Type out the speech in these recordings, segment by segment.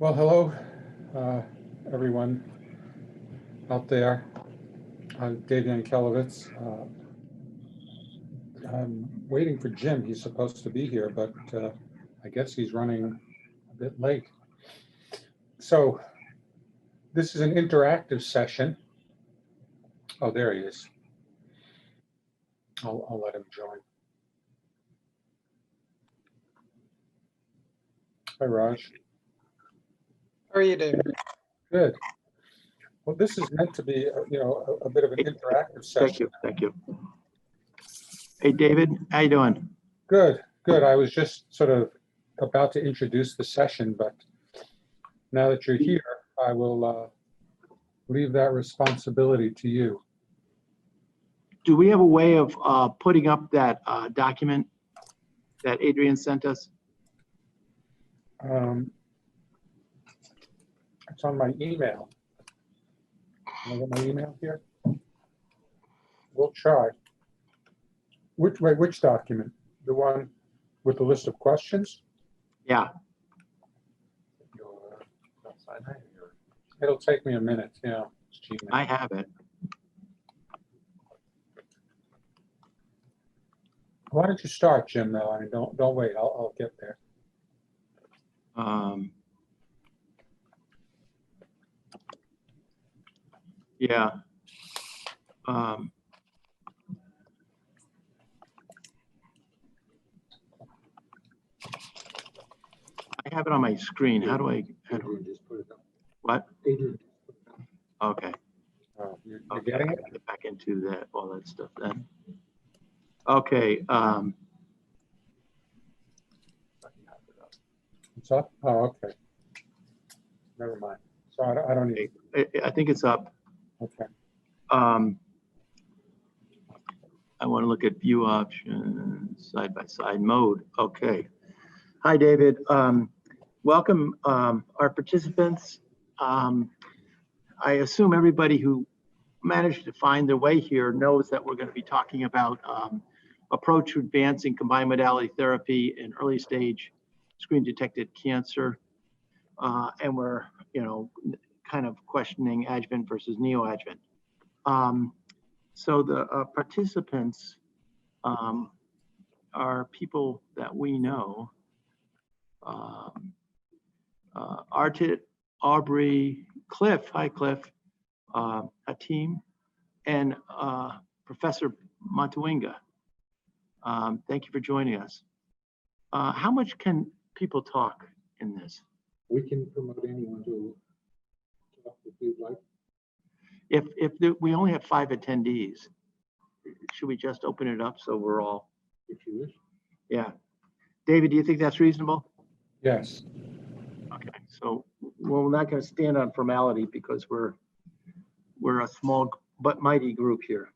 Well, hello, everyone out there. I'm Dave Yankelowitz. I'm waiting for Jim. He's supposed to be here, but I guess he's running a bit late. So this is an interactive session. Oh, there he is. I'll let him join. Hi, Raj. How are you doing? Good. Well, this is meant to be, a bit of an interactive session. Thank you. Hey, David, how you doing? Good, good. I was just sort of about to introduce the session, but now that you're here, I will leave that responsibility to you. Do we have a way of putting up that document that Adrian sent us? It's on my email. Can I get my email here? We'll try. Which document? The one with the list of questions? Yeah. It'll take me a minute. Yeah. I have it. Why don't you start, Jim? Though, I mean, don't wait. I'll get there. Yeah. I have it on my screen. How do I just put it up. what? Adrian. Okay. You're getting it? Get back into that, all that stuff then. Okay. It's up? Oh, okay. Never mind. So I don't need it. I think it's up. Okay. I want to look at view options, side-by-side mode. Okay. Hi, David. Welcome our participants. I assume everybody who managed to find their way here knows that we're going to be talking about approach to advancing combined modality therapy in early stage screen detected cancer. And we're, kind of questioning adjuvant versus neoadjuvant. So the participants are people that we know. Artit, Aubrey, Cliff, hi Cliff, Hatim, and Professor Matawinga. Thank you for joining us. How much can people talk in this? We can promote anyone to talk if you'd like. We only have 5 attendees, should we just open it up so we're all? If you wish. Yeah. David, do you think that's reasonable? Yes. Okay, so we're not going to stand on formality because we're a small but mighty group here.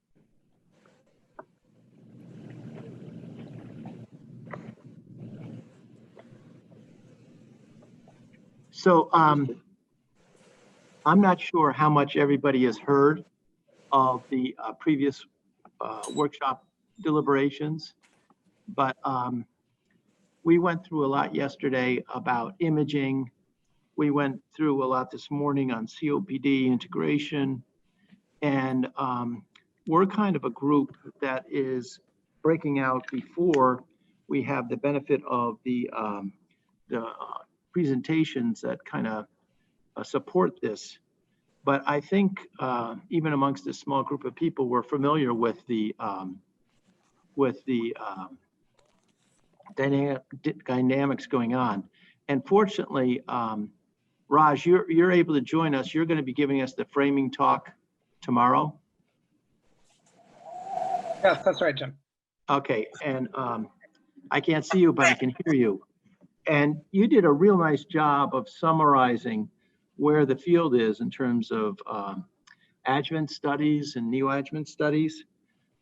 So I'm not sure how much everybody has heard of the previous workshop deliberations, but we went through a lot yesterday about imaging. We went through a lot this morning on COPD integration, and we're kind of a group that is breaking out before we have the benefit of the presentations that kind of support this. But I think even amongst this small group of people, we're familiar with the dynamics going on. And fortunately, Raj, you're able to join us. You're going to be giving us the framing talk tomorrow. Yes, that's right, Jim. Okay, and I can't see you, but I can hear you. And you did a real nice job of summarizing where the field is in terms of adjuvant studies and neoadjuvant studies.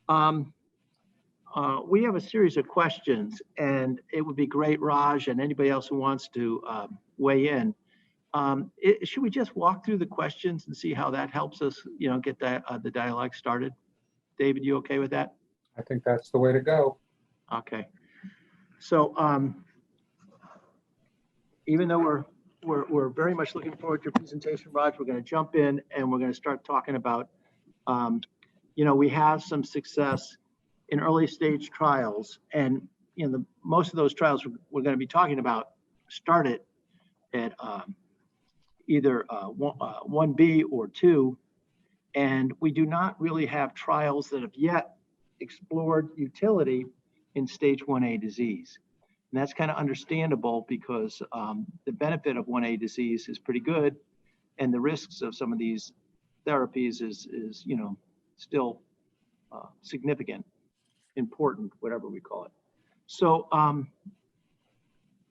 We have a series of questions, and it would be great, Raj, and anybody else who wants to weigh in. Should we just walk through the questions and see how that helps us, get the dialogue started? David, you okay with that? I think that's the way to go. Okay. So even though we're we're very much looking forward to your presentation, Raj. We're going to jump in and we're going to start talking about, we have some success in early stage trials, and most of those trials we're going to be talking about started at either 1B or 2, and we do not really have trials that have yet explored utility in stage 1A disease. And that's kind of understandable because the benefit of 1A disease is pretty good, and the risks of some of these therapies is still significant, important, whatever we call it. So,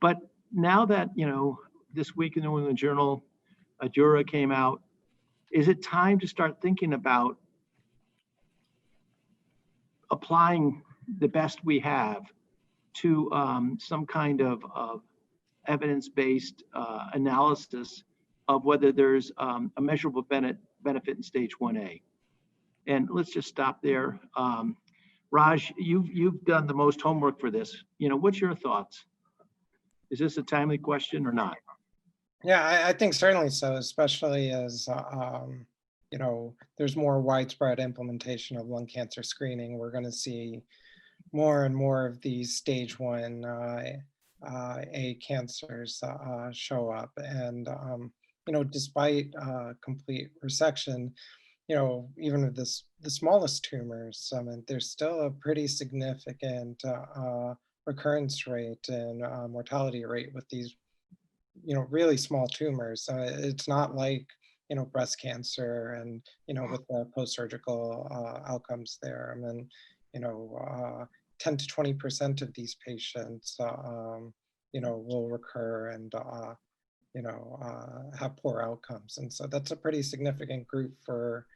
but now that, this week in the New England Journal, Adjuvant came out, is it time to start thinking about applying the best we have to some kind of evidence-based analysis of whether there's a measurable benefit in stage 1A? And let's just stop there. Raj, you've done the most homework for this. What's your thoughts? Is this a timely question or not? Yeah, I think certainly so, especially as, there's more widespread implementation of lung cancer screening. We're going to see more and more of these stage 1A cancers show up. And, despite complete resection, even with the smallest tumors, there's still a pretty significant recurrence rate and mortality rate with these, really small tumors. It's not like, breast cancer and, with the post-surgical outcomes there. 10 to 20% of these patients, will recur and, have poor outcomes. And so that's a pretty significant group for,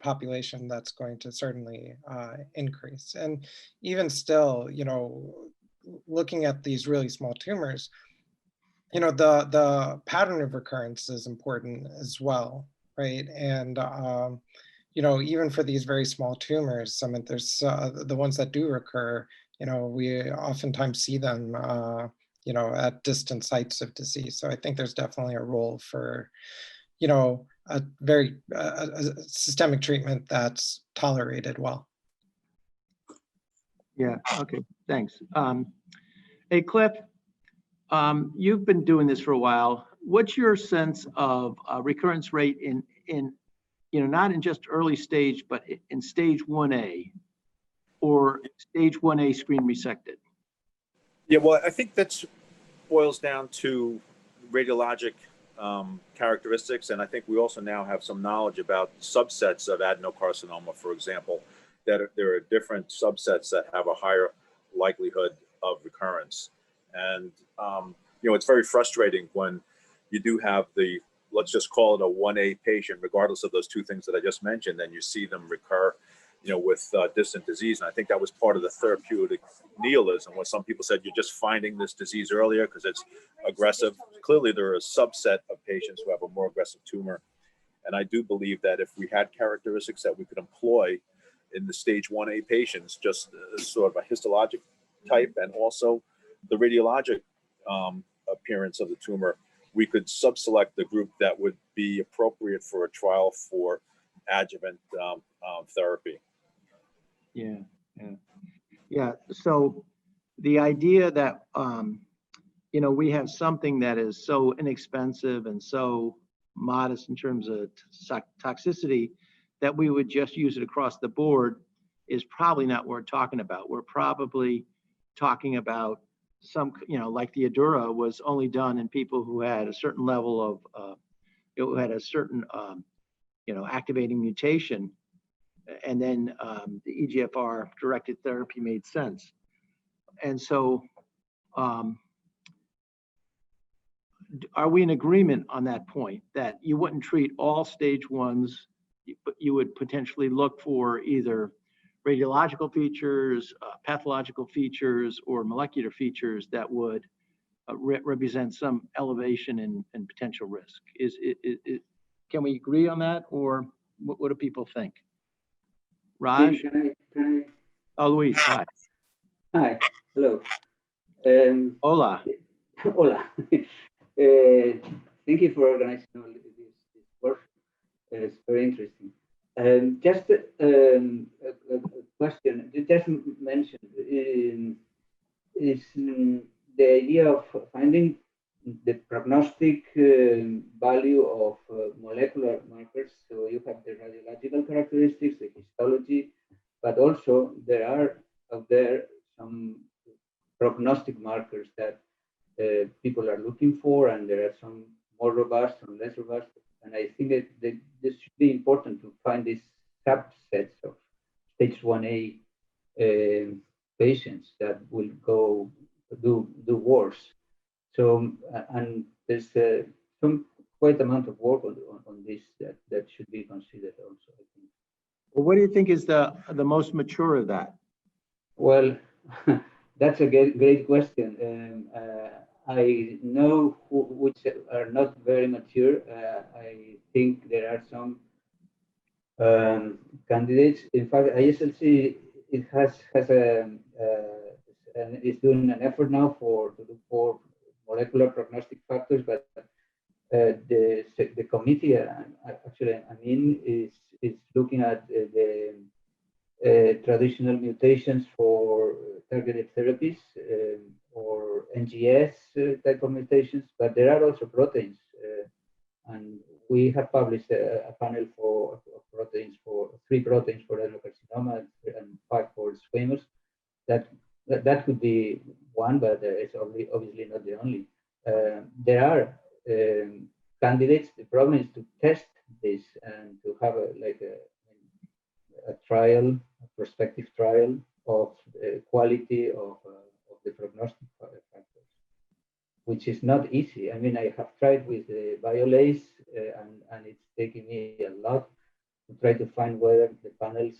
population that's going to certainly increase. And even still, looking at these really small tumors, the pattern of recurrence is important as well, right? And, even for these very small tumors, there's the ones that do recur, we oftentimes see them, at distant sites of disease. So I think there's definitely a role for, a very systemic treatment that's tolerated well. Yeah, okay, thanks. Hey, Cliff, you've been doing this for a while. What's your sense of recurrence rate in not in just early stage, but in stage 1A or stage 1A screen resected? Yeah, well, I think that boils down to radiologic characteristics, and I think we also now have some knowledge about subsets of adenocarcinoma, for example, that there are different subsets that have a higher likelihood of recurrence. And, it's very frustrating when you do have let's just call it a 1A patient, regardless of those two things that I just mentioned, and you see them recur, with distant disease. And I think that was part of the therapeutic nihilism, where some people said, you're just finding this disease earlier because it's aggressive. Clearly, there are a subset of patients who have a more aggressive tumor. And I do believe that if we had characteristics that we could employ in the stage 1A patients, just sort of a histologic type and also the radiologic appearance of the tumor, we could subselect the group that would be appropriate for a trial for adjuvant therapy. Yeah. So the idea that, we have something that is so inexpensive and so modest in terms of toxicity that we would just use it across the board is probably not what we're talking about. We're probably talking about some, like the Adjuvant was only done in people who had a certain level of, who had a certain, activating mutation. And then the EGFR directed therapy made sense. And so are we in agreement on that point that you wouldn't treat all stage 1s, but you would potentially look for either radiological features, pathological features, or molecular features that would represent some elevation in potential risk? Can we agree on that, or what do people think? Raj? Can I? Oh, Luis, hi. Hi, hello. Hola. Hola. Thank you for organizing all this work. It's very interesting. Just a question you just mentioned is the idea of finding the prognostic value of molecular markers. So you have the radiological characteristics, the histology, but also there are out there some prognostic markers that people are looking for, and there are some more robust and less robust. And I think that this should be important to find these subsets of stage 1A patients that will go do worse. So, and there's some quite amount of work on this that should be considered also, I think. Well, what do you think is the most mature of that? Well, that's a great question. I know which are not very mature. I think there are some candidates. In fact, ISLC is doing an effort now to look for molecular prognostic factors, but the committee, actually, I mean, is looking at the traditional mutations for targeted therapies or NGS type of mutations, but there are also proteins, and we have published a panel for proteins, for 3 proteins for adenocarcinoma and 5 for squamous. That could be one, but it's obviously not the only. There are candidates. The problem is to test this and to have a trial, a prospective trial of quality of the prognostic factors, which is not easy. I mean, I have tried with the BioLace, and it's taking me a lot to try to find whether the panels,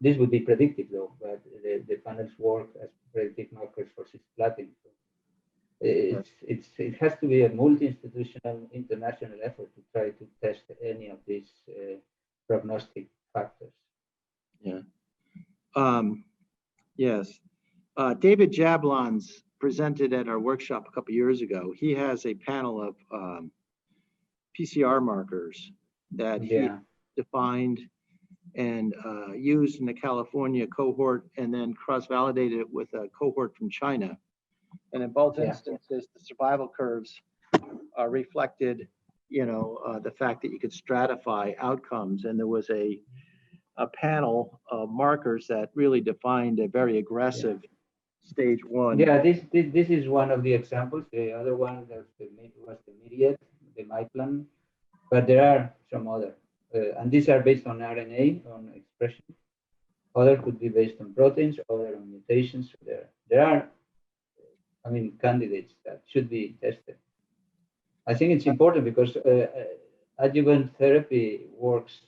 this would be predictive though, but the panels work as predictive markers for cisplatin. So it has to be a multi-institutional international effort to try to test any of these prognostic factors. Yeah. Yes. David Jablons presented at our workshop a couple years ago. He has a panel of PCR markers that he defined and used in the California cohort, and then cross-validated it with a cohort from China. And in both instances, the survival curves reflected, the fact that you could stratify outcomes. And there was a panel of markers that really defined a very aggressive stage 1. Yeah, this is one of the examples. The other one was the immediate, the MyPlan, but there are some other, and these are based on RNA, on expression. Other could be based on proteins, other on mutations. There are, I mean, candidates that should be tested. I think it's important because adjuvant therapy works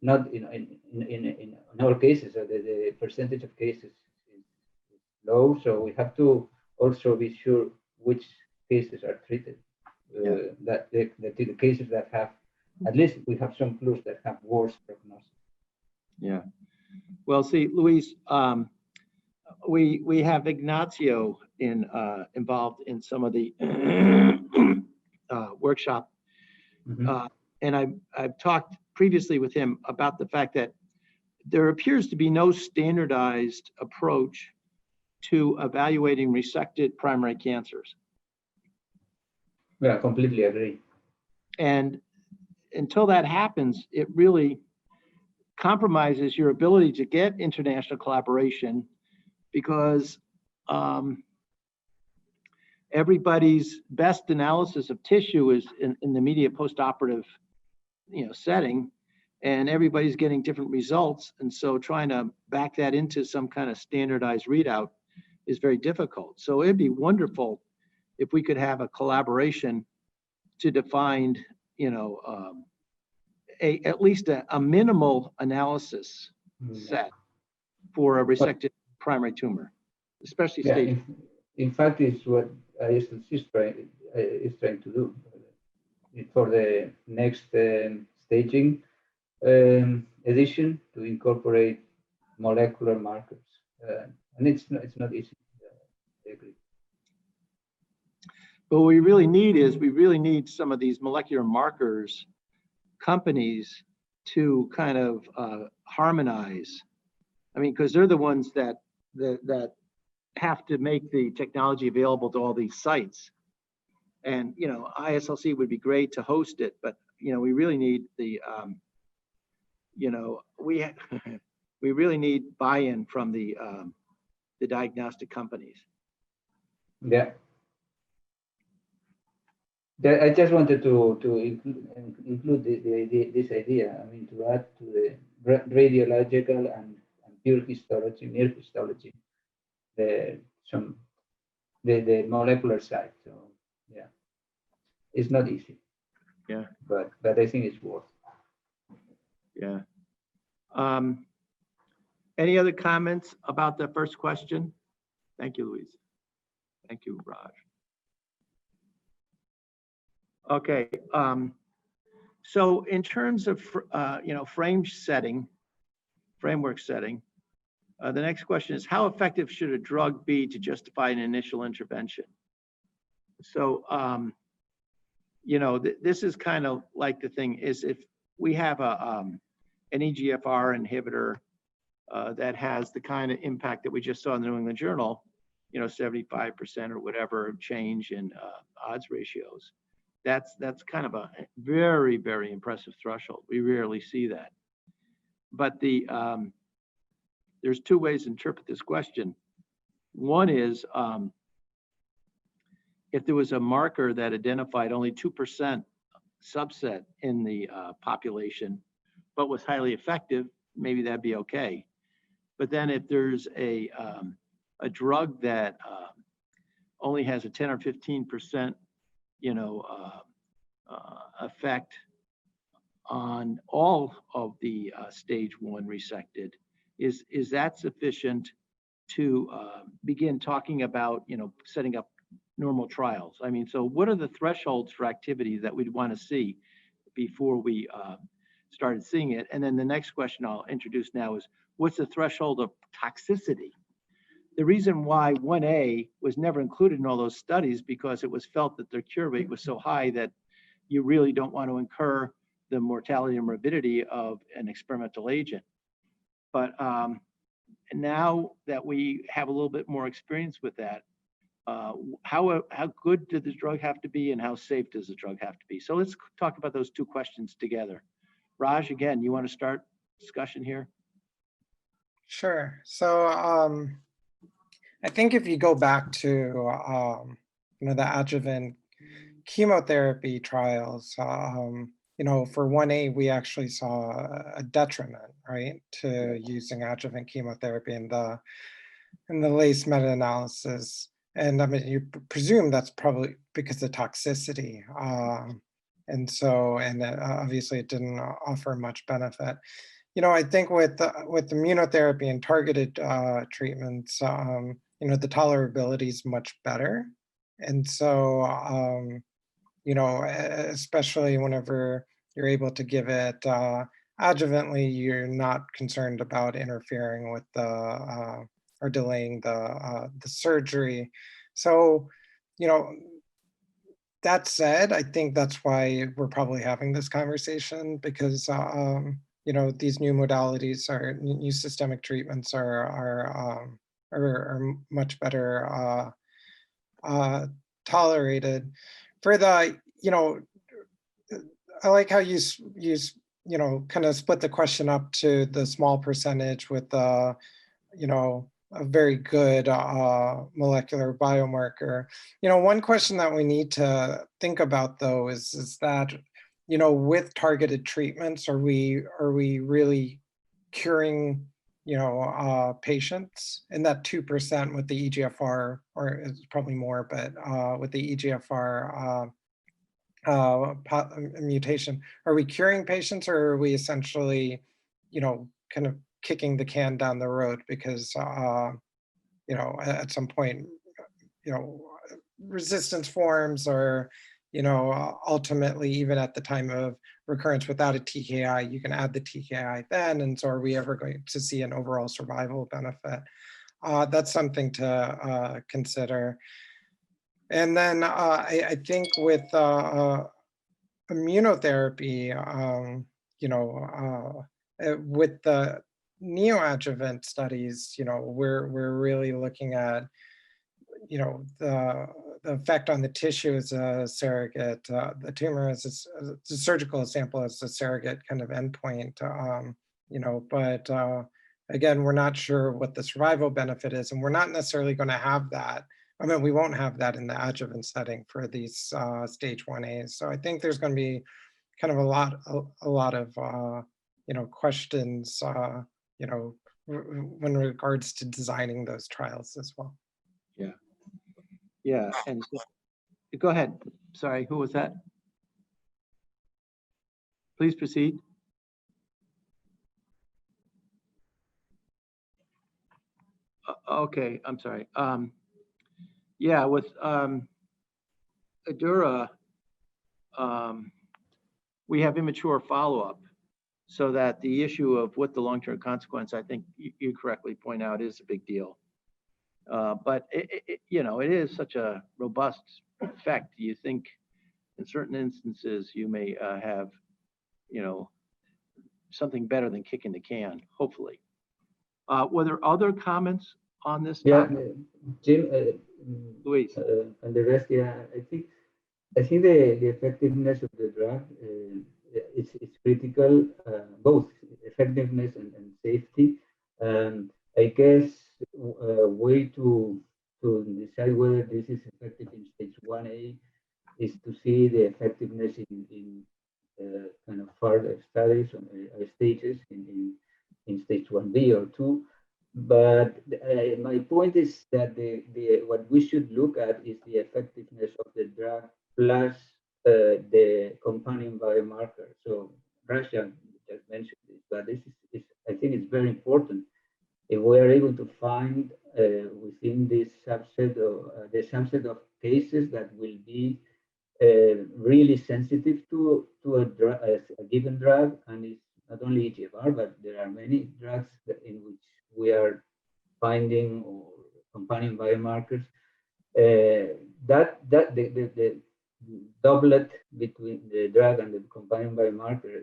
not in all cases. So the percentage of cases is low, so we have to also be sure which cases are treated. That the cases that have, at least we have some clues that have worse prognosis. Yeah. Well, see, Luis, we have Ignacio involved in some of the workshop, and I've talked previously with him about the fact that there appears to be no standardized approach to evaluating resected primary cancers. Yeah, completely agree. And until that happens, it really compromises your ability to get international collaboration, because everybody's best analysis of tissue is in the immediate postoperative setting, and everybody's getting different results. And so trying to back that into some kind of standardized readout is very difficult. So it'd be wonderful if we could have a collaboration to define, at least a minimal analysis set for a resected primary tumor, especially stage. In fact, it's what ISLC is trying to do for the next staging edition, to incorporate molecular markers, and it's not easy. I agree. what we really need is, we really need some of these molecular markers companies to kind of harmonize. I mean, because they're the ones that have to make the technology available to all these sites. And, you know, ISLC would be great to host it, but, you know, we really need the, you know, we really need buy-in from the diagnostic companies. Yeah. I just wanted to include this idea. I mean, to add to the radiological and pure histology, mere histology, the molecular side. So yeah, it's not easy. Yeah. But I think it's worth. Yeah. Any other comments about the first question? Thank you, Louise. Thank you, Raj. Okay. So in terms of you know, framework setting, the next question is, how effective should a drug be to justify an initial intervention? So you know, this is kind of like the thing is, if we have an EGFR inhibitor that has the kind of impact that we just saw in the New England Journal, you know, 75% or whatever change in odds ratios. That's kind of a very, very impressive threshold. We rarely see that. But there's two ways to interpret this question. One is if there was a marker that identified only 2% subset in the population, but was highly effective, maybe that'd be okay. But then if there's a drug that only has a 10 or 15%, you know, effect on all of the stage 1 resected, is that sufficient to begin talking about, you know, setting up normal trials? I mean, so what are the thresholds for activity that we'd want to see before we started seeing it? And then the next question I'll introduce now is, what's the threshold of toxicity? The reason why 1A was never included in all those studies, because it was felt that their cure rate was so high that you really don't want to incur the mortality and morbidity of an experimental agent. But now that we have a little bit more experience with that, how good did the drug have to be, and how safe does the drug have to be? So let's talk about those two questions together. Raj, again, you want to start discussion here? Sure. So I think if you go back to you know, the adjuvant chemotherapy trials, you know, for 1A, we actually saw a detriment, right, to using adjuvant chemotherapy in the LACE meta-analysis. And I mean, you presume that's probably because of toxicity. And so, and obviously it didn't offer much benefit. You know, I think with immunotherapy and targeted treatments, you know, the tolerability is much better. And so, you know, especially whenever you're able to give it adjuvantly, you're not concerned about interfering with the or delaying the surgery. So, you know, that said, I think that's why we're probably having this conversation, because you know, these new modalities are new systemic treatments are much better tolerated. For the, you know, I like how you know, kind of split the question up to the small percentage with you know, a very good molecular biomarker. You know, one question that we need to think about though is that, you know, with targeted treatments, are we really curing, you know, patients in that 2% with the EGFR, or it's probably more, but with the EGFR mutation, are we curing patients, or are we essentially, you know, kind of kicking the can down the road because, you know, at some point, you know, resistance forms, or, you know, ultimately, even at the time of recurrence without a TKI, you can add the TKI then. And so are we ever going to see an overall survival benefit? That's something to consider. And then I think with immunotherapy, with the neoadjuvant studies, we're really looking at, the effect on the tissue as a surrogate, the tumor as a surgical sample as a surrogate kind of endpoint, but again, we're not sure what the survival benefit is, and we're not necessarily going to have that. I mean, we won't have that in the adjuvant setting for these stage 1As. So I think there's going to be kind of a lot of questions, when regards to designing those trials as well. Yeah, and go ahead. Sorry, who was that? Please proceed. Okay, I'm sorry. Yeah, with Adura, we have immature follow-up, so that the issue of what the long-term consequence, I think you correctly point out, is a big deal. But it is such a robust effect. You think in certain instances you may have, something better than kicking the can, hopefully. Were there other comments on this Yeah, topic? Jim, Luis. and the rest, yeah, I think the effectiveness of the drug it's critical, both effectiveness and safety. I guess way to decide whether this is effective in stage 1A is to see the effectiveness in kind of further studies on stages in stage 1B or 2. But my point is that what we should look at is the effectiveness of the drug plus the companion biomarker. So Russia just mentioned this, but this is I think it's very important. If we are able to find within this subset of the subset of cases that will be really sensitive to a given drug, and it's not only EGFR, but there are many drugs in which we are finding or companion biomarkers. The doublet between the drug and the companion biomarker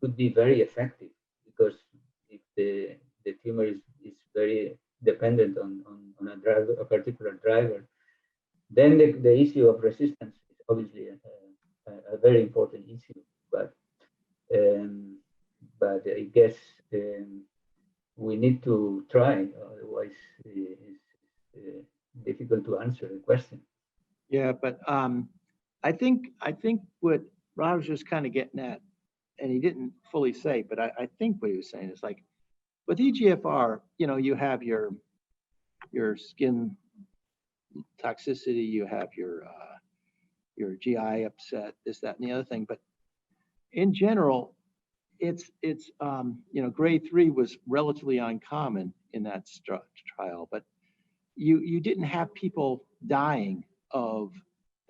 could be very effective, because if the tumor is very dependent on a drug, a particular driver, then the issue of resistance is obviously a very important issue. But I guess we need to try, otherwise it's difficult to answer the question. Yeah, but I think what Rob was just kind of getting at, and he didn't fully say, but I think what he was saying is, like, with EGFR, you have your skin toxicity, you have your GI upset, this, that, and the other thing. But in general, it's grade 3 was relatively uncommon in that trial, but you didn't have people dying of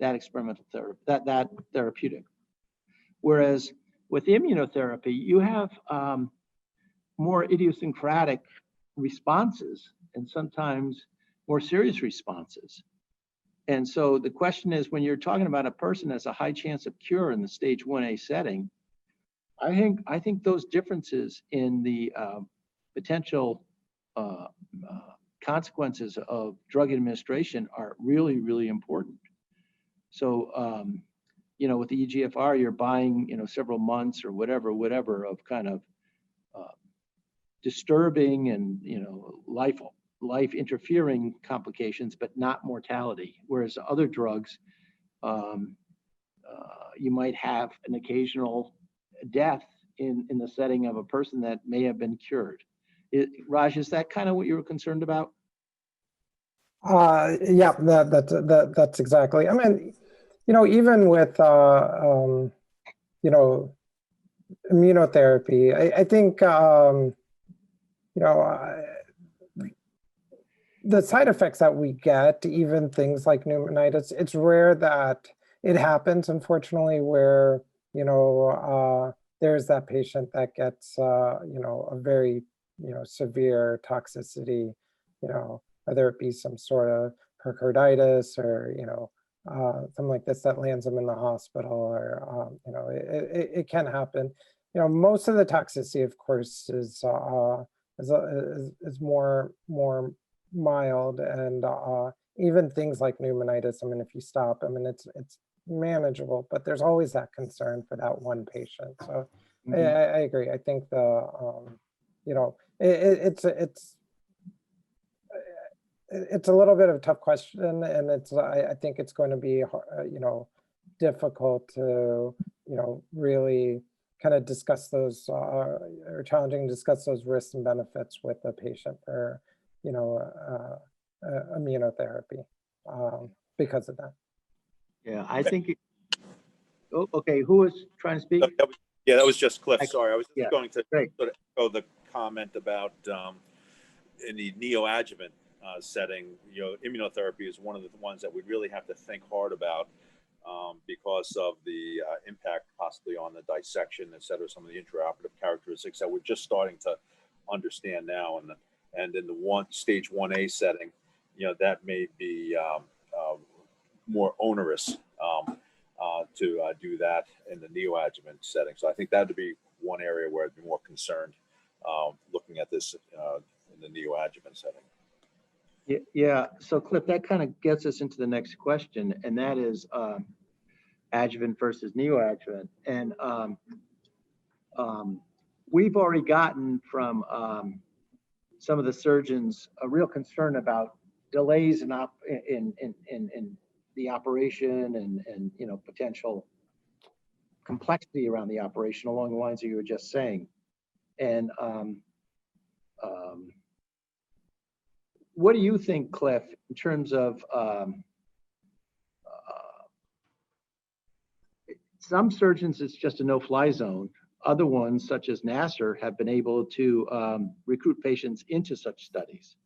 that experimental therapy, that therapeutic. Whereas with immunotherapy, you have more idiosyncratic responses, and sometimes more serious responses. And so the question is, when you're talking about a person that has a high chance of cure in the stage 1A setting, I think those differences in the potential consequences of drug administration are really, really important. So, with the EGFR, you're buying, several months or whatever of kind of disturbing and, life interfering complications, but not mortality. Whereas other drugs, you might have an occasional death in the setting of a person that may have been cured. Raj, is that kind of what you were concerned about? Yeah, that's exactly. I mean, even with immunotherapy, I think the side effects that we get, even things like pneumonitis, it's rare that it happens, unfortunately, where there's that patient that gets a very severe toxicity, whether it be some sort of pericarditis or something like this that lands them in the hospital, or it can happen. Most of the toxicity, of course, is more mild, and even things like pneumonitis. I mean, if you stop, I mean, it's manageable, but there's always that concern for that one patient. So I agree. I think it's a little bit of a tough question, and I think it's going to be difficult to really kind of discuss those or challenging to discuss those risks and benefits with the patient for immunotherapy because of that. Yeah, I think. Okay, who was trying to speak? That was just Cliff. Sorry, I was just yeah, going to great. sort of echo the comment about in the neoadjuvant setting, immunotherapy is one of the ones that we really have to think hard about because of the impact possibly on the dissection, et cetera, some of the intraoperative characteristics that we're just starting to understand now. And in the stage 1A setting, that may be more onerous to do that in the neoadjuvant setting. So I think that would be one area where I'd be more concerned looking at this in the neoadjuvant setting. Yeah, so Cliff, that kind of gets us into the next question, and that is adjuvant versus neoadjuvant. And we've already gotten from some of the surgeons a real concern about delays in the operation and potential complexity around the operation along the lines that you were just saying. And what do you think, Cliff, in terms of some surgeons, it's just a no-fly zone. Other ones, such as Nasser, have been able to recruit patients into such studies.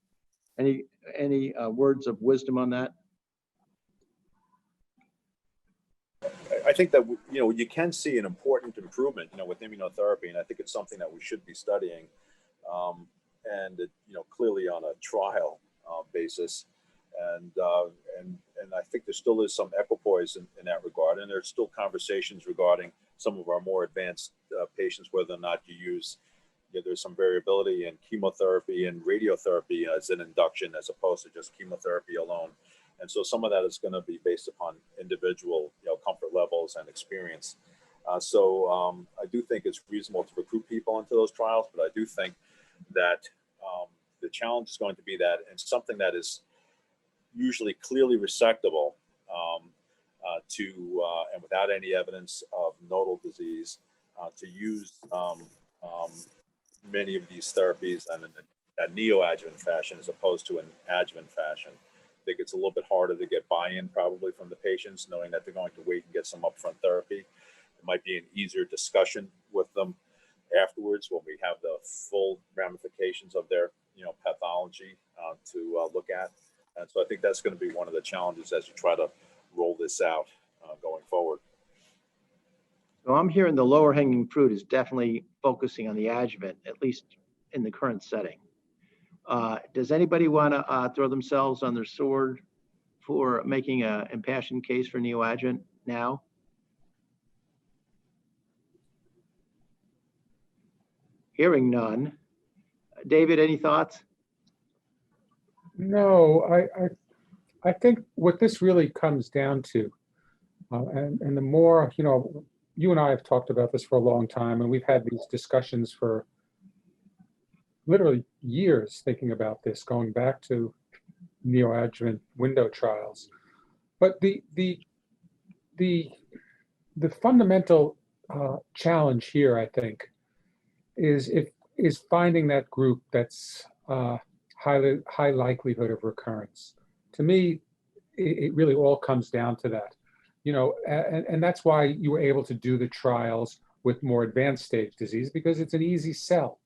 Any words of wisdom on that? I think that you can see an important improvement with immunotherapy, and I think it's something that we should be studying, and clearly on a trial basis, and I think there still is some equipoise in that regard, and there's still conversations regarding some of our more advanced patients whether or not you use. There's some variability in chemotherapy and radiotherapy as an induction as opposed to just chemotherapy alone. And so some of that is going to be based upon individual comfort levels and experience. So I do think it's reasonable to recruit people into those trials, but I do think that the challenge is going to be that in something that is usually clearly resectable and without any evidence of nodal disease, to use many of these therapies in a neoadjuvant fashion as opposed to an adjuvant fashion. I think it's a little bit harder to get buy-in probably from the patients, knowing that they're going to wait and get some upfront therapy. It might be an easier discussion with them afterwards when we have the full ramifications of their pathology to look at. And so I think that's going to be one of the challenges as you try to roll this out going forward. So I'm hearing the lower hanging fruit is definitely focusing on the adjuvant, at least in the current setting. Does anybody want to throw themselves on their sword for making an impassioned case for neoadjuvant now? Hearing none. David, any thoughts? No, I think what this really comes down to, and the more, you and I have talked about this for a long time, and we've had these discussions for literally years thinking about this, going back to neoadjuvant window trials. But the fundamental challenge here, I think, is finding that group that's high likelihood of recurrence. To me, it really all comes down to that, and that's why you were able to do the trials with more advanced stage disease, because it's an easy sell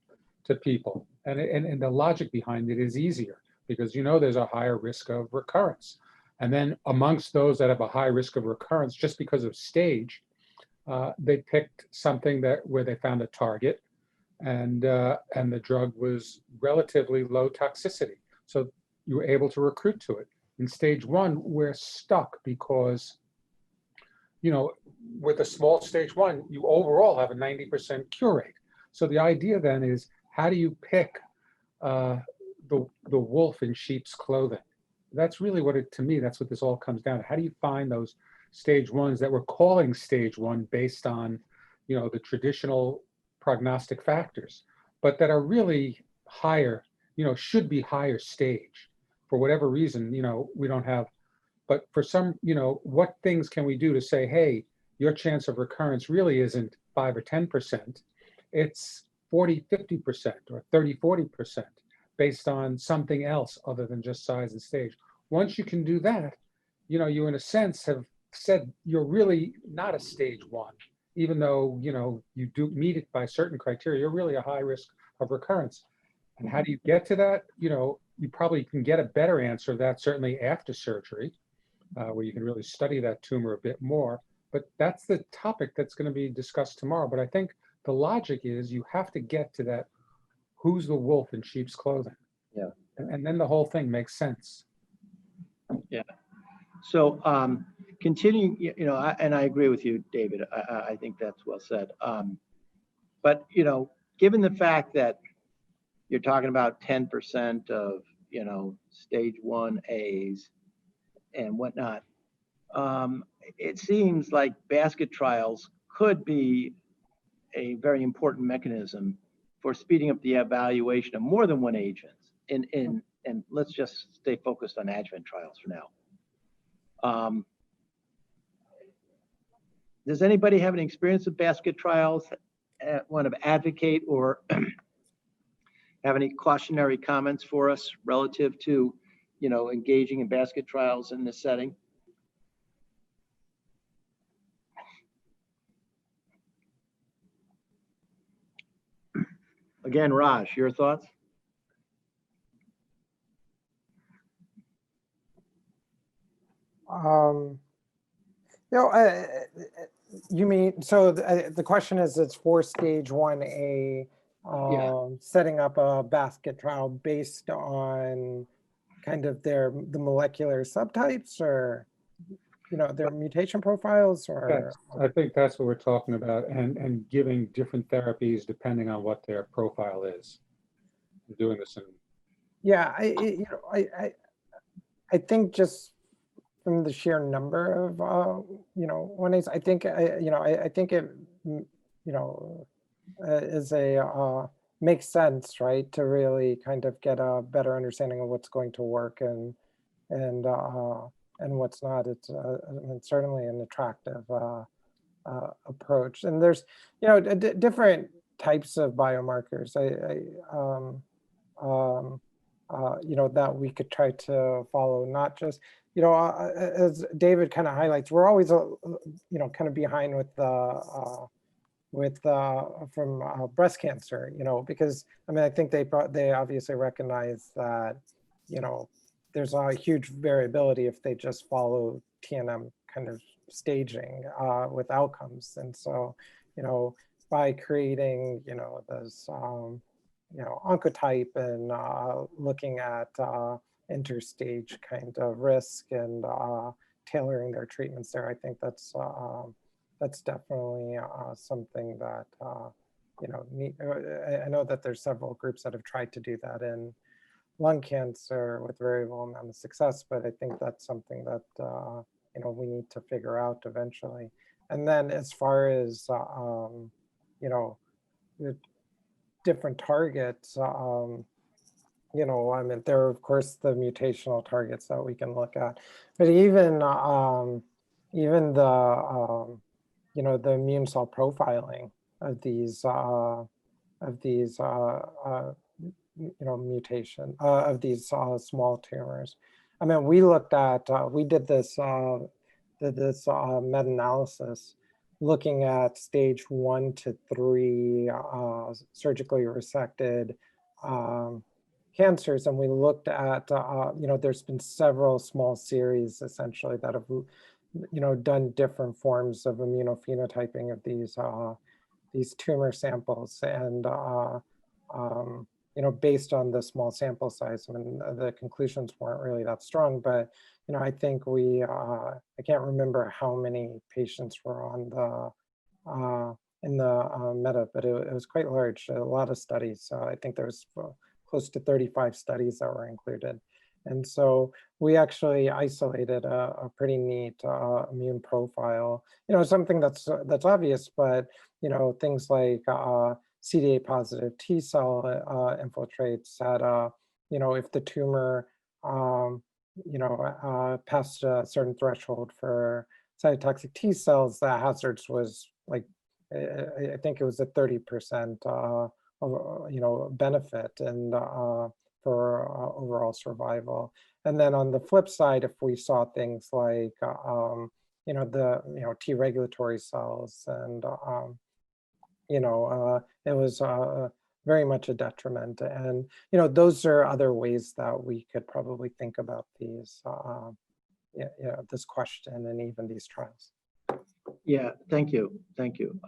to people, and the logic behind it is easier because there's a higher risk of recurrence. And then amongst those that have a high risk of recurrence, just because of stage, they picked something where they found a target, and the drug was relatively low toxicity. So you were able to recruit to it. In stage 1, we're stuck because, you know, with a small stage 1, you overall have a 90% cure rate. So the idea then is, how do you pick the wolf in sheep's clothing? That's really what to me, that's what this all comes down to. How do you find those stage 1s that we're calling stage 1 based on, you know, the traditional prognostic factors, but that are really higher, you know, should be higher stage. For whatever reason, you know, we don't have, but for some, you know, what things can we do to say, hey, your chance of recurrence really isn't 5 or 10%, it's 40, 50% or 30, 40% based on something else other than just size and stage. Once you can do that, you know, you in a sense have said you're really not a stage 1, even though, you know, you do meet it by certain criteria, you're really a high risk of recurrence. And how do you get to that? You know, you probably can get a better answer of that certainly after surgery, where you can really study that tumor a bit more. But that's the topic that's going to be discussed tomorrow. But I think the logic is you have to get to that, who's the wolf in sheep's clothing? Yeah. And then the whole thing makes sense. Yeah. So continuing, you know, and I agree with you, David. I think that's well said. But, you know, given the fact that you're talking about 10% of, you know, stage 1As and whatnot, it seems like basket trials could be a very important mechanism for speeding up the evaluation of more than one agent. And let's just stay focused on adjuvant trials for now. Does anybody have any experience with basket trials, want to advocate or have any cautionary comments for us relative to, you know, engaging in basket trials in this setting? Again, Raj, your thoughts? You know, you mean, so the question is, it's for stage 1A, setting up a basket trial based on kind of the molecular subtypes, or, you know, their mutation profiles, or? I think that's what we're talking about, and giving different therapies depending on what their profile is. I'm doing this in. Yeah, I think just from the sheer number of, you know, 1As, I think, you know, I think it, you know, is a, makes sense, right? To really kind of get a better understanding of what's going to work and what's not. It's certainly an attractive approach. And there's, you know, different types of biomarkers. You know, that we could try to follow, not just, you know, as David kind of highlights, we're always, you know, kind of behind with the, from breast cancer, you know, because, I mean, I think they obviously recognize that, you know, there's a huge variability if they just follow TNM kind of staging with outcomes. And so, you know, by creating, you know, this, you know, oncotype and looking at interstage kind of risk and tailoring their treatments there, I think that's definitely something that, you know, I know that there's several groups that have tried to do that in lung cancer with variable amount of success, but I think that's something that, you know, we need to figure out eventually. And then as far as, you know, the different targets, you know, I mean, there are, of course, the mutational targets that we can look at, but even the, you know, the immune cell profiling of these, you know, mutation of these small tumors. I mean, we looked at, we did this meta-analysis looking at stage 1 to 3 surgically resected cancers, and we looked at, you know, there's been several small series essentially that have, you know, done different forms of immunophenotyping of these tumor samples, and you know, based on the small sample size, I mean, the conclusions weren't really that strong, but, you know, I think I can't remember how many patients were on in the meta, but it was quite large, a lot of studies. I think there was close to 35 studies that were included. And so we actually isolated a pretty neat immune profile, you know, something that's obvious, but, you know, things like CD8 positive T cell infiltrates that, you know, if the tumor, you know, passed a certain threshold for cytotoxic T cells, the hazards was like, I think it was a 30% you know, benefit and for overall survival. And then on the flip side, if we saw things like, you know, T regulatory cells and, you know, it was very much a detriment. And, you know, those are other ways that we could probably think about these, you know, this question and even these trials. Yeah, thank you. Thank you.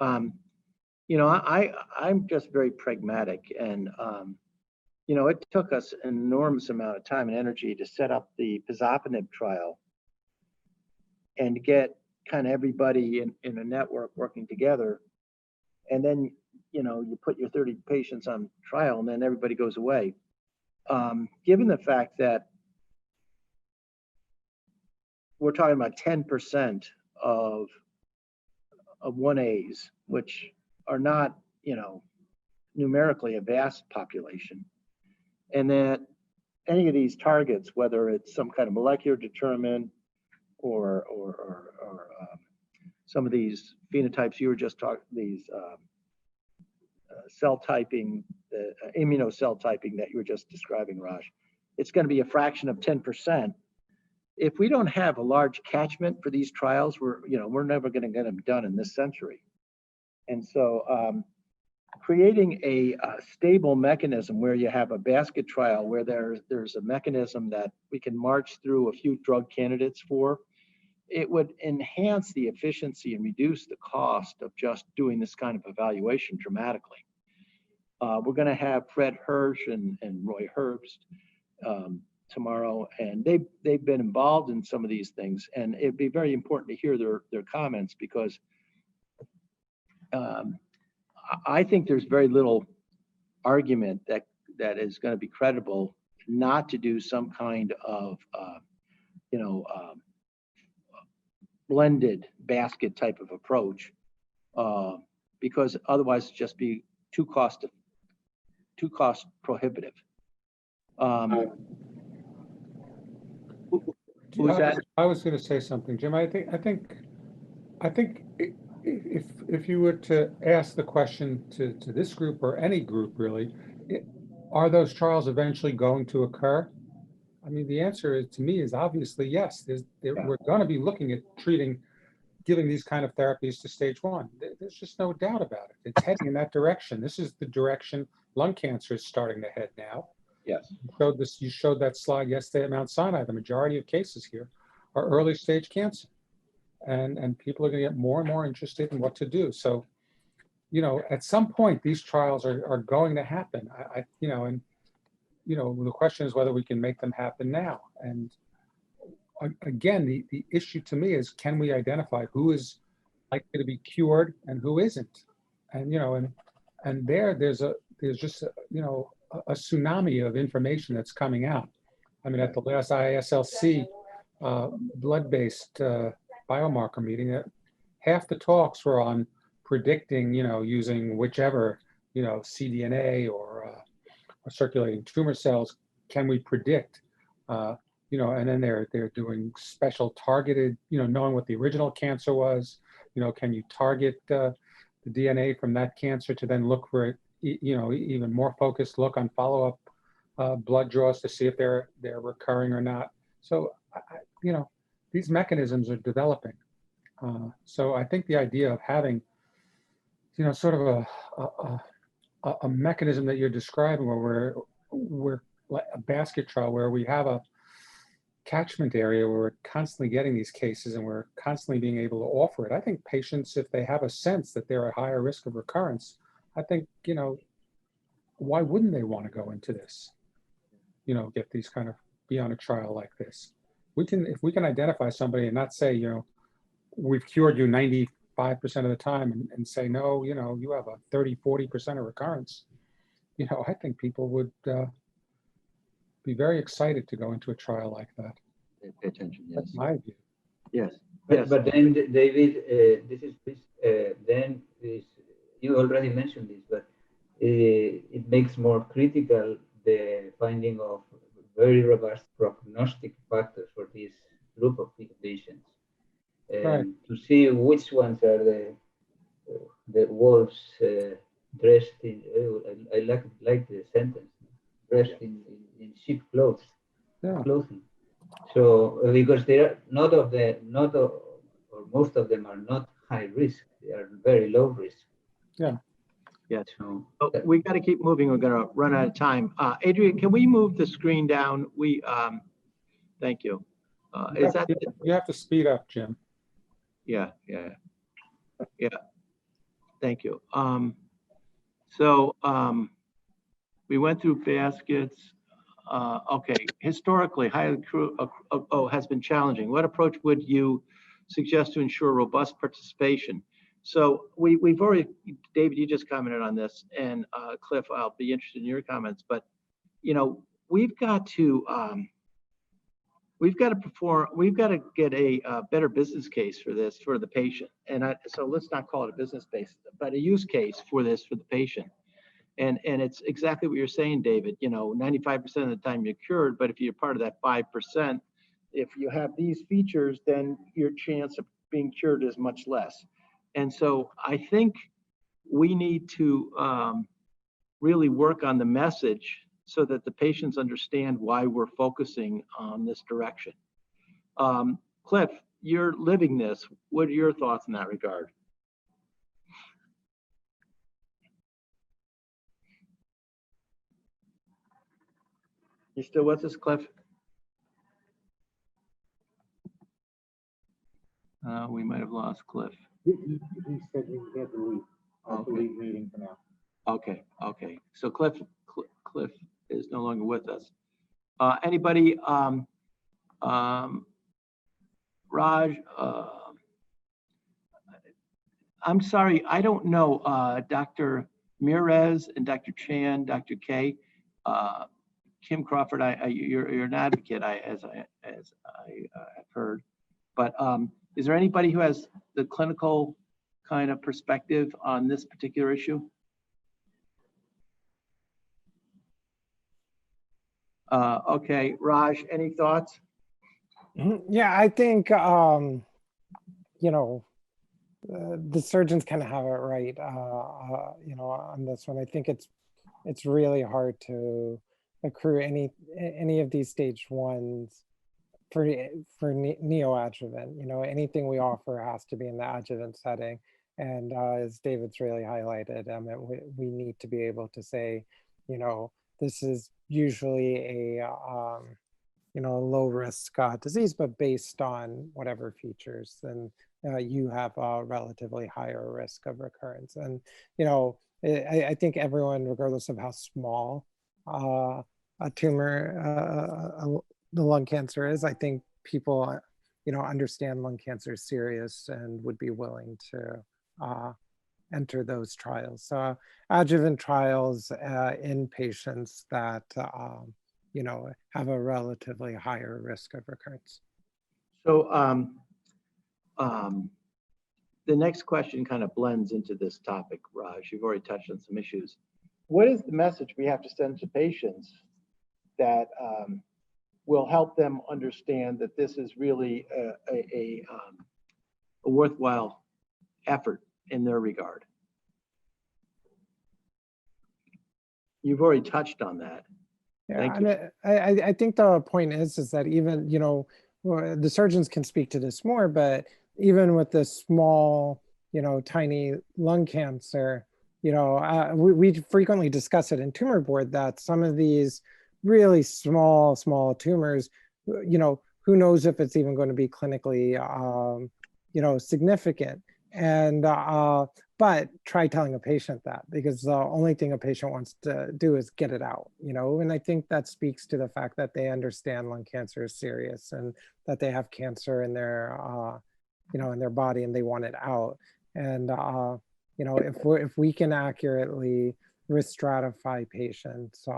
You know, I'm just very pragmatic, and you know, it took us an enormous amount of time and energy to set up the pazopanib trial and to get kind of everybody in a network working together. And then, you know, you put your 30 patients on trial and then everybody goes away. Given the fact that we're talking about 10% of 1As, which are not, you know, numerically a vast population, and that any of these targets, whether it's some kind of molecular determinant or some of these phenotypes you were just talking, these cell typing, the immunocell typing that you were just describing, Raj, it's going to be a fraction of 10%. If we don't have a large catchment for these trials, we're never going to get them done in this century. And so creating a stable mechanism where you have a basket trial where there's a mechanism that we can march through a few drug candidates for, it would enhance the efficiency and reduce the cost of just doing this kind of evaluation dramatically. We're going to have Fred Hirsch and Roy Herbst tomorrow, and they've been involved in some of these things, and it'd be very important to hear their comments, because I think there's very little argument that is going to be credible not to do some kind of you know, blended basket type of approach, because otherwise it'd just be too cost prohibitive. Who's that? I was going to say something, Jim. I think if you were to ask the question to this group or any group really, are those trials eventually going to occur? I mean, the answer to me is obviously yes. We're going to be looking at giving these kind of therapies to stage 1. There's just no doubt about it. It's heading in that direction. This is the direction lung cancer is starting to head now. Yes. You showed that slide yesterday at Mount Sinai. The majority of cases here are early stage cancer. And people are going to get more and more interested in what to do. So, you know, at some point, these trials are going to happen. You know, and, you know, the question is whether we can make them happen now. And again, the issue to me is, can we identify who is likely to be cured and who isn't? And, you know, and there's just, you know, a tsunami of information that's coming out. I mean, at the last IASLC blood-based biomarker meeting, half the talks were on predicting, you know, using whichever, you know, cDNA or circulating tumor cells, can we predict, you know, and then they're doing special targeted, you know, knowing what the original cancer was, you know, can you target the DNA from that cancer to then look for it, you know, even more focused look on follow-up blood draws to see if they're recurring or not. So, you know, these mechanisms are developing. So I think the idea of having, you know, sort of a mechanism that you're describing, where we're like a basket trial, where we have a catchment area where we're constantly getting these cases and we're constantly being able to offer it. I think patients, if they have a sense that they're at higher risk of recurrence, I think, you know, why wouldn't they want to go into this? You know, get these kind of, be on a trial like this. If we can identify somebody and not say, you know, we've cured you 95% of the time and say, no, you know, you have a 30-40% of recurrence, you know, I think people would be very excited to go into a trial like that. Pay attention, yes. That's my view. Yes. But then, David, you already mentioned this, but it makes more critical the finding of very robust prognostic factors for this group of patients. Right. To see which ones are the wolves dressed in, I like the sentence, dressed in sheep clothes, Yeah. clothing. So because they are or most of them are not high risk, they are very low risk. Yeah. Yes. So Oh, we got to keep moving. We're going to run out of time. Adrian, can we move the screen down? Thank you. Is that? You have to speed up, Jim. Yeah. Thank you. We went through baskets. Okay, historically, highly has been challenging. What approach would you suggest to ensure robust participation? So we've already, David, you just commented on this, and Cliff, I'll be interested in your comments. But you know, we've got to get a better business case for this for the patient. And so let's not call it a business case, but a use case for this for the patient. And it's exactly what you're saying, David. You know, 95% of the time you're cured, but if you're part of that 5%, if you have these features, then your chance of being cured is much less. And so I think we need to really work on the message so that the patients understand why we're focusing on this direction. Cliff, you're living this. What are your thoughts in that regard? You still with us, Cliff? We might have lost Cliff. He said he had to leave. Have to Okay. leave meeting for now. Okay. So Cliff is no longer with us. Anybody? Raj, I'm sorry, I don't know. Dr. Mirez and Dr. Chan, Dr. K, Kim Crawford, you're an advocate, as I have heard. But is there anybody who has the clinical kind of perspective on this particular issue? Okay, Raj, any thoughts? Yeah, I think, you know, the surgeons kind of have it right, you know, on this one. I think it's really hard to accrue any of these stage ones for neoadjuvant. You know, anything we offer has to be in the adjuvant setting. And as David's really highlighted, we need to be able to say, you know, this is usually a you know, low risk disease, but based on whatever features, then you have a relatively higher risk of recurrence. And, you know, I think everyone, regardless of how small a tumor, the lung cancer is, I think people, you know, understand lung cancer is serious and would be willing to enter those trials. So adjuvant trials in patients that, you know, have a relatively higher risk of recurrence. So the next question kind of blends into this topic, Raj. You've already touched on some issues. What is the message we have to send to patients that will help them understand that this is really a worthwhile effort in their regard? You've already touched on that. Yeah, I think the point is that even, you know, the surgeons can speak to this more, but even with this small, you know, tiny lung cancer, you know, we frequently discuss it in tumor board that some of these really small tumors, you know, who knows if it's even going to be clinically, you know, significant. And But try telling a patient that, because the only thing a patient wants to do is get it out, you know? And I think that speaks to the fact that they understand lung cancer is serious and that they have cancer in their, you know, in their body and they want it out. And, you know, if we can accurately risk stratify patients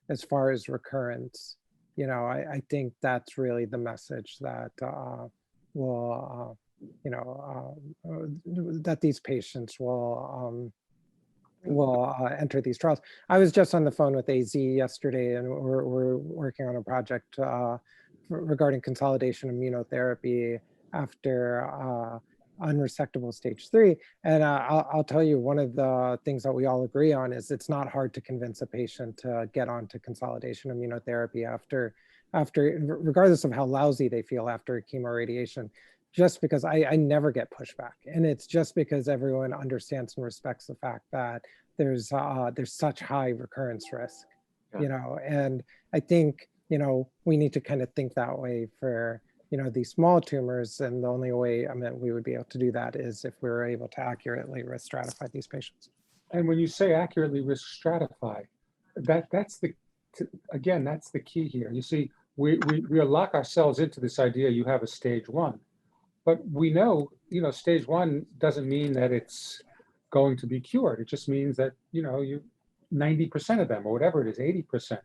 as far as recurrence, you know, I think that's really the message that will, you know, that these patients will enter these trials. I was just on the phone with AZ yesterday, and we're working on a project regarding consolidation immunotherapy after unresectable stage 3. And I'll tell you, one of the things that we all agree on is it's not hard to convince a patient to get onto consolidation immunotherapy after regardless of how lousy they feel after chemoradiation. Just because I never get pushback, and it's just because everyone understands and respects the fact that there's such high recurrence risk, you know. And I think, you know, we need to kind of think that way for, you know, these small tumors, and the only way we would be able to do that is if we were able to accurately risk stratify these patients. And when you say accurately risk stratify, that's the key here. You see, we lock ourselves into this idea you have a stage 1. But we know, you know, stage 1 doesn't mean that it's going to be cured. It just means that, you know, 90% of them, or whatever it is, 80%.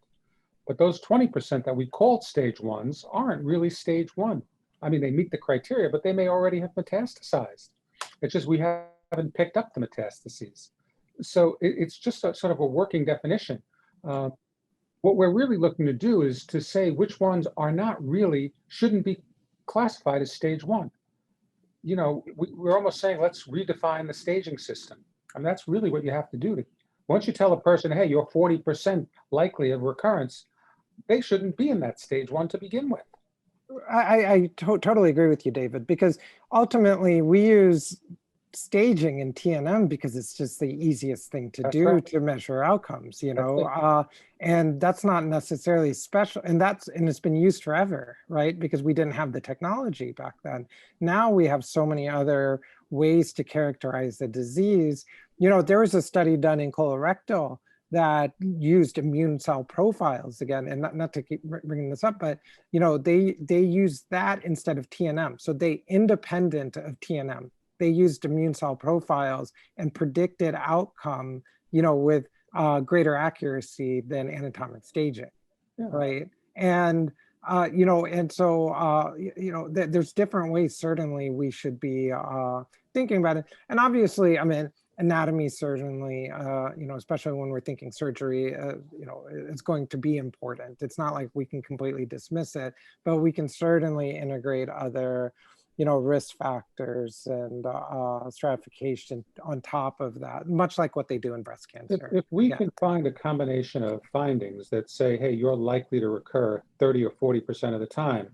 But those 20% that we called stage 1s aren't really stage 1. I mean, they meet the criteria, but they may already have metastasized. It's just we haven't picked up the metastases. So it's just a sort of a working definition. What we're really looking to do is to say which ones are not really, shouldn't be classified as stage 1. You know, we're almost saying, let's redefine the staging system. I mean, that's really what you have to do. Once you tell a person, hey, you're 40% likely of recurrence, they shouldn't be in that stage 1 to begin with. I totally agree with you, David, because ultimately we use staging in TNM because it's just the easiest thing to do to measure outcomes, you know, and that's not necessarily special, and it's been used forever, right? Because we didn't have the technology back then. Now we have so many other ways to characterize the disease. You know, there was a study done in colorectal that used immune cell profiles again, and not to keep bringing this up, but you know, they used that instead of TNM. So they, independent of TNM, they used immune cell profiles and predicted outcome, you know, with greater accuracy than anatomic staging, right? And you know, and so you know, there's different ways certainly we should be thinking about it. And obviously, I mean, anatomy certainly, you know, especially when we're thinking surgery, you know, it's going to be important. It's not like we can completely dismiss it, but we can certainly integrate other, you know, risk factors and stratification on top of that, much like what they do in breast cancer. If we can find a combination of findings that say, hey, you're likely to recur 30 or 40% of the time,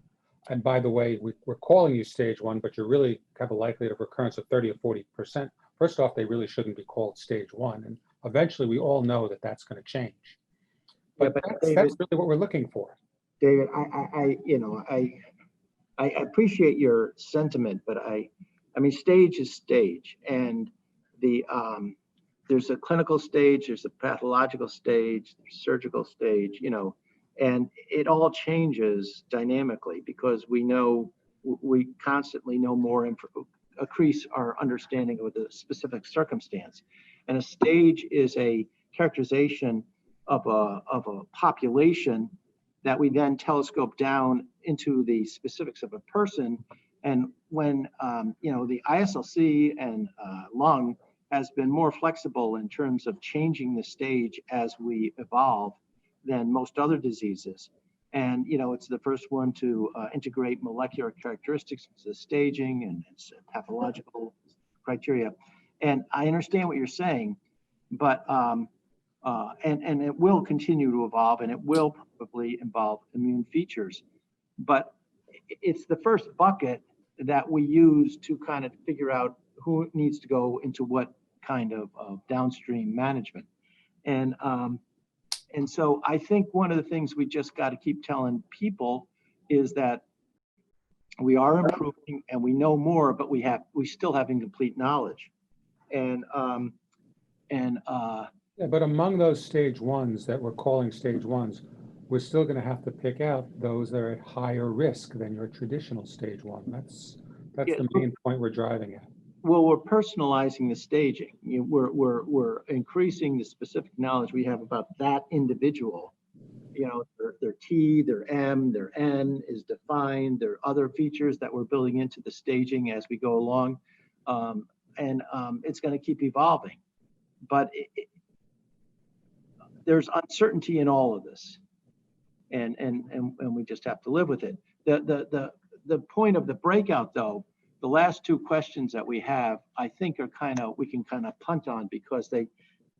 and by the way, we're calling you stage 1, but you really have a likelihood of recurrence of 30 or 40%. First off, they really shouldn't be called stage 1, and eventually we all know that that's going to change. But, David, that's really what we're looking for. David, I appreciate your sentiment, but I mean, stage is stage, and there's a clinical stage, there's a pathological stage, there's surgical stage, you know, and it all changes dynamically because we constantly know more, increase our understanding of the specific circumstance. And a stage is a characterization of a population that we then telescope down into the specifics of a person. And when, you know, the ISLC and lung has been more flexible in terms of changing the stage as we evolve than most other diseases. And, you know, it's the first one to integrate molecular characteristics into the staging and its pathological criteria. And I understand what you're saying, but, and it will continue to evolve, and it will probably involve immune features. But it's the first bucket that we use to kind of figure out who needs to go into what kind of downstream management. And so I think one of the things we just got to keep telling people is that we are improving and we know more, but we still have incomplete knowledge. And, Yeah, but among those stage ones that we're calling stage ones, we're still going to have to pick out those that are at higher risk than your traditional stage one. That's Yeah, the main point we're driving at. well, we're personalizing the staging. We're increasing the specific knowledge we have about that individual. Their T, their M, their N is defined. There are other features that we're building into the staging as we go along. It's going to keep evolving. But there's uncertainty in all of this. And we just have to live with it. The point of the breakout, though, the last two questions that we have, I think we can kind of punt on because they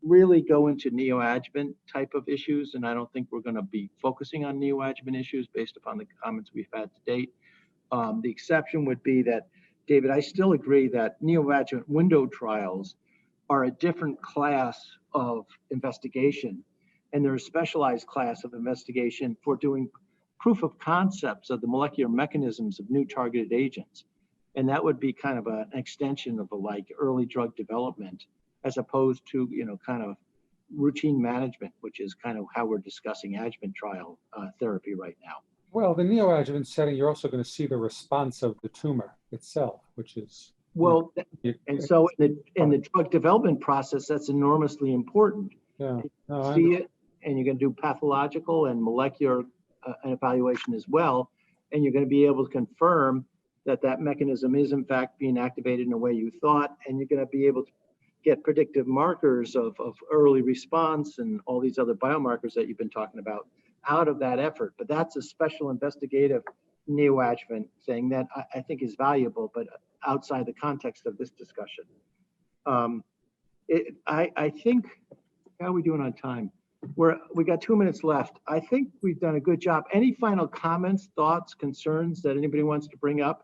really go into neoadjuvant type of issues. And I don't think we're going to be focusing on neoadjuvant issues based upon the comments we've had to date. The exception would be that, David, I still agree that neoadjuvant window trials are a different class of investigation. And they're a specialized class of investigation for doing proof of concepts of the molecular mechanisms of new targeted agents. And that would be kind of an extension of the early drug development, as opposed to, kind of routine management, which is kind of how we're discussing adjuvant trial therapy right now. Well, the neoadjuvant setting, you're also going to see the response of the tumor itself, which is well. And so in the drug development process, that's enormously important. Yeah, no, See it, and you're going to do pathological and molecular evaluation as well, and you're going to be able to confirm that mechanism is in fact being activated in a way you thought, and you're going to be able to get predictive markers of early response and all these other biomarkers that you've been talking about out of that effort. But that's a special investigative neoadjuvant thing that I think is valuable, but outside the context of this discussion. I think, how are we doing on time? We got 2 minutes left. I think we've done a good job. Any final comments, thoughts, concerns that anybody wants to bring up?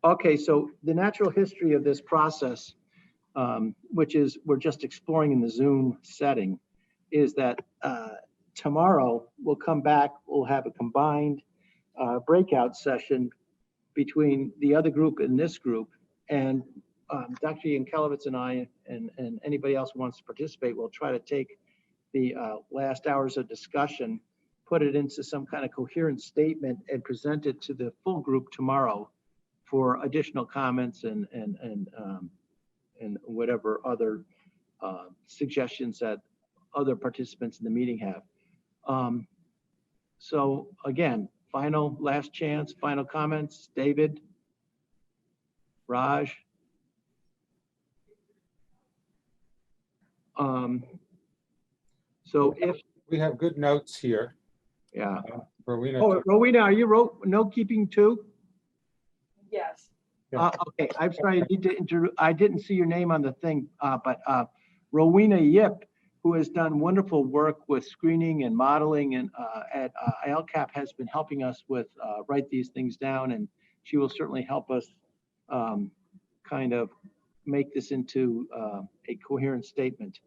Okay, so the natural history of this process, which is we're just exploring in the Zoom setting, is that tomorrow we'll come back, we'll have a combined breakout session between the other group and this group. And Dr. Yankelevitz and I and anybody else who wants to participate will try to take the last hours of discussion, put it into some kind of coherent statement and present it to the full group tomorrow for additional comments and whatever other suggestions that other participants in the meeting have. So again, last chance, final comments, David, Raj. So if we have good notes here. yeah. Rowena, Oh, Rowena, are you note keeping too? Yes. Okay, I'm sorry, I didn't see your name on the thing, but Rowena Yip, who has done wonderful work with screening and modeling and at ILCAP, has been helping us with write these things down, and she will certainly help us kind of make this into a coherent statement.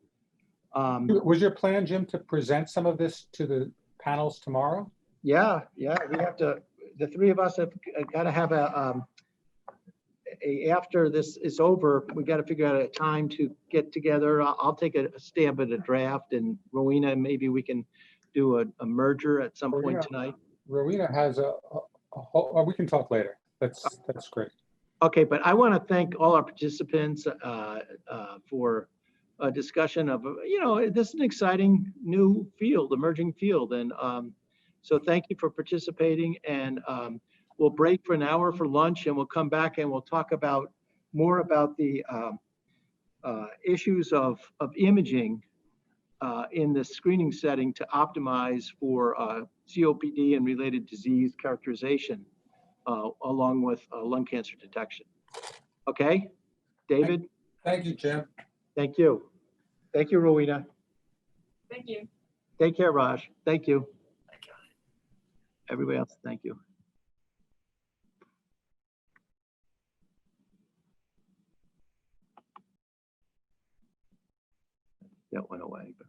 was your plan, Jim, to present some of this to the panels tomorrow? Yeah, we have to, the three of us have got to have after this is over, we got to figure out a time to get together. I'll take a stab at a draft, and Rowena, maybe we can do a merger at some point tonight. Rowena has a whole, we can talk later. That's great. Okay, but I want to thank all our participants for a discussion of, this is an exciting new field, emerging field. And so thank you for participating, and we'll break for an hour for lunch, and we'll come back and we'll talk about more about the issues of imaging in the screening setting to optimize for COPD and related disease characterization, along with lung cancer detection. Okay, David? Thank you, Jim. Thank you. Thank you, Rowena. Thank you. Take care, Raj. Thank you. Everybody else, thank you. That went away, but